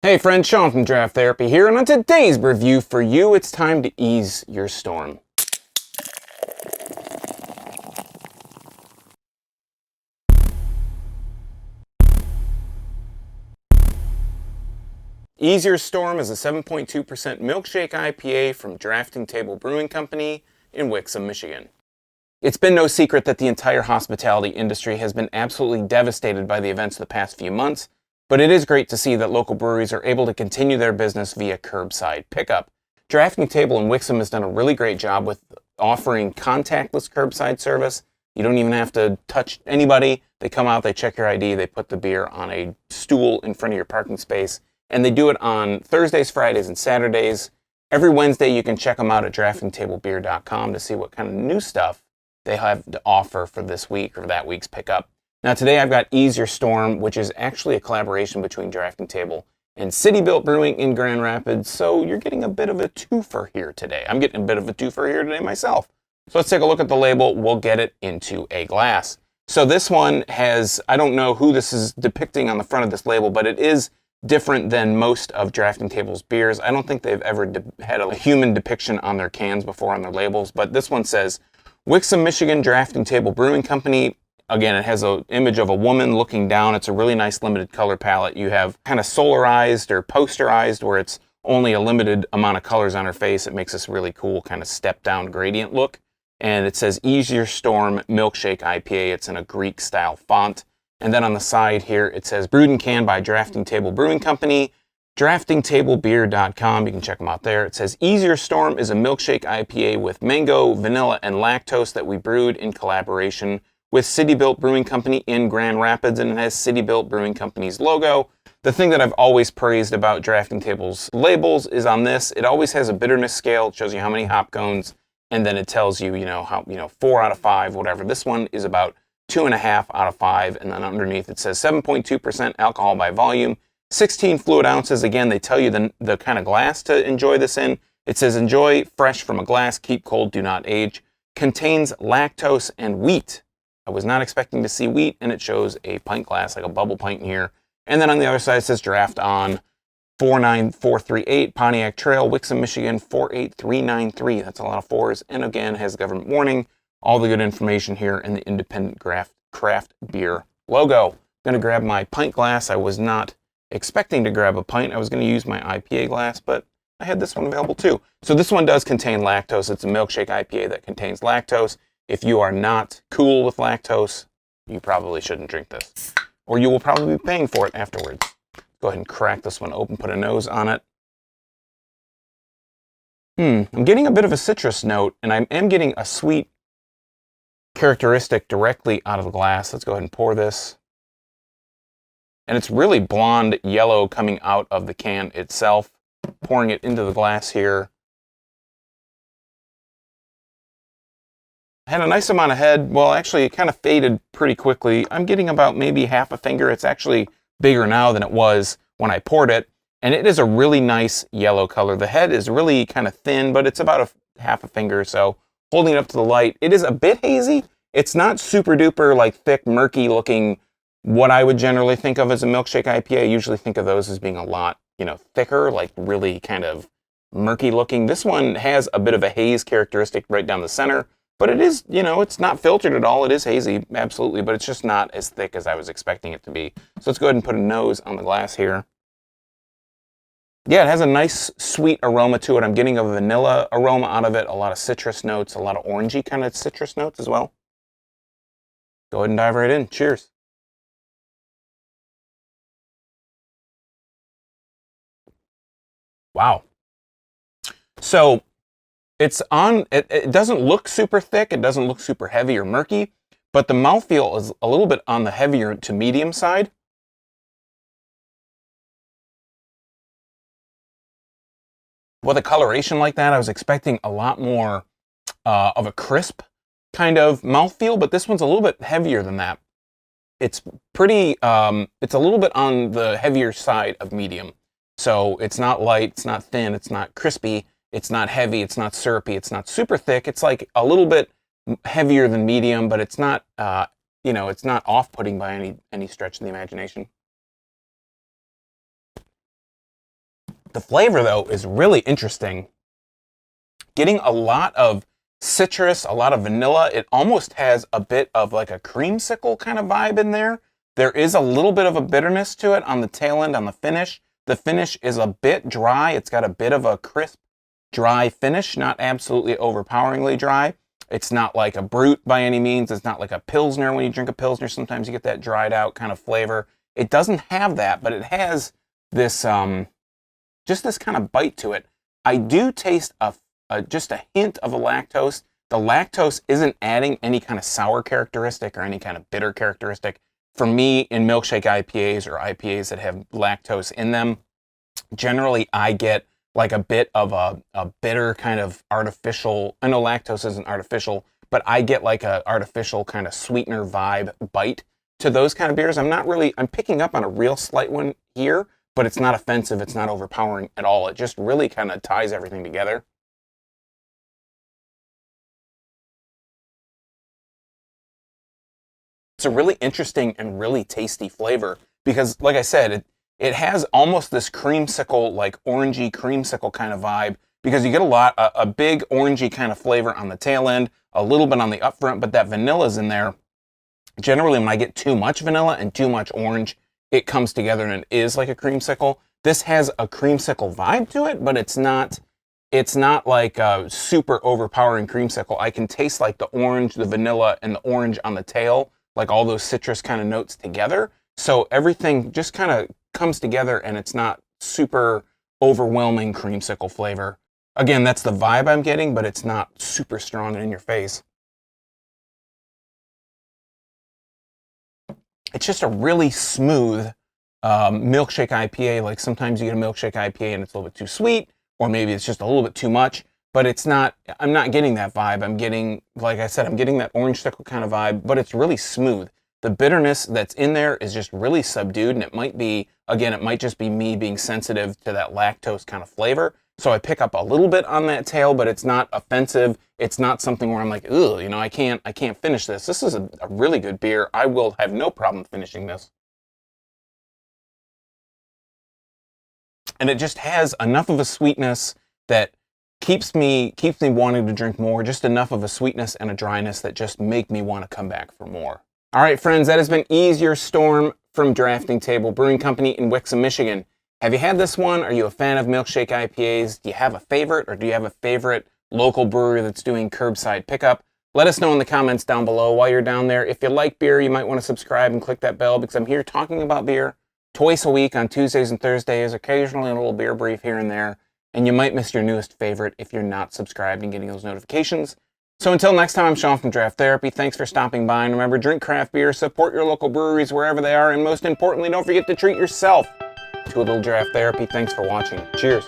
Hey friends, Sean from Draft Therapy here, and on today's review for you, it's time to ease your storm. Ease Your Storm is a 7.2% Milkshake IPA from Drafting Table Brewing Company in Wixom, Michigan. It's been no secret that the entire hospitality industry has been absolutely devastated by the events of the past few months, but it is great to see that local breweries are able to continue their business via curbside pickup. Drafting Table in Wixom has done a really great job with offering contactless curbside service. You don't even have to touch anybody. They come out, they check your ID, they put the beer on a stool in front of your parking space, and they do it on Thursdays, Fridays, and Saturdays. Every Wednesday, you can check them out at draftingtablebeer.com to see what kind of new stuff they have to offer for this week or that week's pickup. Now today I've got Ease Your Storm, which is actually a collaboration between Drafting Table and City Built Brewing in Grand Rapids, so you're getting a bit of a twofer here today. I'm getting a bit of a twofer here today myself. So let's take a look at the label. We'll get it into a glass. So this one has, I don't know who this is depicting on the front of this label, but it is different than most of Drafting Table's beers. I don't think they've ever had a human depiction on their cans before on their labels, but this one says Wixom, Michigan Drafting Table Brewing Company. Again, it has an image of a woman looking down. It's a really nice limited color palette. You have kind of solarized or posterized where it's only a limited amount of colors on her face. It makes this really cool kind of step down gradient look. And it says Ease Your Storm Milkshake IPA. It's in a Greek style font. And then on the side here, it says brewed and canned by Drafting Table Brewing Company, draftingtablebeer.com. You can check them out there. It says Ease Your Storm is a milkshake IPA with mango, vanilla, and lactose that we brewed in collaboration with City Built Brewing Company in Grand Rapids, and it has City Built Brewing Company's logo. The thing that I've always praised about Drafting Table's labels is on this, it always has a bitterness scale. It shows you how many hop cones, and then it tells you, how 4 out of 5, whatever. This one is about 2.5 out of 5, and then underneath it says 7.2% alcohol by volume, 16 fluid ounces. Again, they tell you the kind of glass to enjoy this in. It says enjoy fresh from a glass, keep cold, do not age. Contains lactose and wheat. I was not expecting to see wheat, and it shows a pint glass, like a bubble pint in here. And then on the other side, it says draft on 49438 Pontiac Trail, Wixom, Michigan, 48393. That's a lot of fours. And again, has government warning, all the good information here, and the independent craft beer logo. I'm going to grab my pint glass. I was not expecting to grab a pint. I was going to use my IPA glass, but I had this one available too. So this one does contain lactose. It's a milkshake IPA that contains lactose. If you are not cool with lactose, you probably shouldn't drink this, or you will probably be paying for it afterwards. Go ahead and crack this one open, put a nose on it. I'm getting a bit of a citrus note, and I am getting a sweet characteristic directly out of the glass. Let's go ahead and pour this. And it's really blonde yellow coming out of the can itself. Pouring it into the glass here. Had a nice amount of head. Well, actually, it kind of faded pretty quickly. I'm getting about maybe half a finger. It's actually bigger now than it was when I poured it. And it is a really nice yellow color. The head is really kind of thin, but it's about a half a finger or so. Holding it up to the light, it is a bit hazy. It's not super duper like thick, murky looking, what I would generally think of as a milkshake IPA. I usually think of those as being a lot, thicker, like really kind of murky looking. This one has a bit of a haze characteristic right down the center. But it is, it's not filtered at all. It is hazy, absolutely, but it's just not as thick as I was expecting it to be. So let's go ahead and put a nose on the glass here. Yeah, it has a nice sweet aroma to it. I'm getting a vanilla aroma out of it, a lot of citrus notes, a lot of orangey kind of citrus notes as well. Go ahead and dive right in. Cheers. Wow. So it doesn't look super thick, it doesn't look super heavy or murky, but the mouthfeel is a little bit on the heavier to medium side. With a coloration like that, I was expecting a lot more of a crisp kind of mouthfeel, but this one's a little bit heavier than that. It's pretty, it's a little bit on the heavier side of medium. So it's not light, it's not thin, it's not crispy. It's not heavy, it's not syrupy, it's not super thick. It's like a little bit heavier than medium, but it's not, it's not off-putting by any stretch of the imagination. The flavor, though, is really interesting. Getting a lot of citrus, a lot of vanilla. It almost has a bit of like a creamsicle kind of vibe in there. There is a little bit of a bitterness to it on the tail end, on the finish. The finish is a bit dry. It's got a bit of a crisp, dry finish, not absolutely overpoweringly dry. It's not like a brute by any means. It's not like a Pilsner. When you drink a Pilsner, sometimes you get that dried out kind of flavor. It doesn't have that, but it has this, just this kind of bite to it. I do taste just a hint of a lactose. The lactose isn't adding any kind of sour characteristic or any kind of bitter characteristic. For me, in milkshake IPAs or IPAs that have lactose in them, generally I get like a bit of a bitter kind of artificial, I know lactose isn't artificial, but I get like a artificial kind of sweetener vibe bite to those kind of beers. I'm picking up on a real slight one here, but it's not offensive, it's not overpowering at all. It just really kind of ties everything together. It's a really interesting and really tasty flavor because, like I said, it has almost this creamsicle, like orangey creamsicle kind of vibe, because you get a big orangey kind of flavor on the tail end, a little bit on the up front, but that vanilla's in there. Generally, when I get too much vanilla and too much orange, it comes together and it is like a creamsicle. This has a creamsicle vibe to it, but it's not like a super overpowering creamsicle. I can taste like the orange, the vanilla, and the orange on the tail, like all those citrus kind of notes together. So everything just kind of comes together and it's not super overwhelming creamsicle flavor. Again, that's the vibe I'm getting, but it's not super strong and in your face. It's just a really smooth milkshake IPA. Like sometimes you get a milkshake IPA and it's a little bit too sweet, or maybe it's just a little bit too much, but I'm not getting that vibe. I'm getting, like I said, I'm getting that orange sickle kind of vibe, but it's really smooth. The bitterness that's in there is just really subdued, and it might be, again, it might just be me being sensitive to that lactose kind of flavor. So I pick up a little bit on that tail, but it's not offensive. It's not something where I'm like, ugh, you know, I can't finish this. This is a really good beer. I will have no problem finishing this. And it just has enough of a sweetness that keeps me wanting to drink more, just enough of a sweetness and a dryness that just make me want to come back for more. All right, friends, that has been Ease Your Storm from Drafting Table Brewing Company in Wixom, Michigan. Have you had this one? Are you a fan of milkshake IPAs? Do you have a favorite, or do you have a favorite local brewery that's doing curbside pickup? Let us know in the comments down below while you're down there. If you like beer, you might want to subscribe and click that bell, because I'm here talking about beer twice a week on Tuesdays and Thursdays, occasionally a little beer brief here and there, and you might miss your newest favorite if you're not subscribed and getting those notifications. So until next time, I'm Sean from Draft Therapy. Thanks for stopping by, and remember, drink craft beer, support your local breweries wherever they are, and most importantly, don't forget to treat yourself to a little draft therapy. Thanks for watching. Cheers.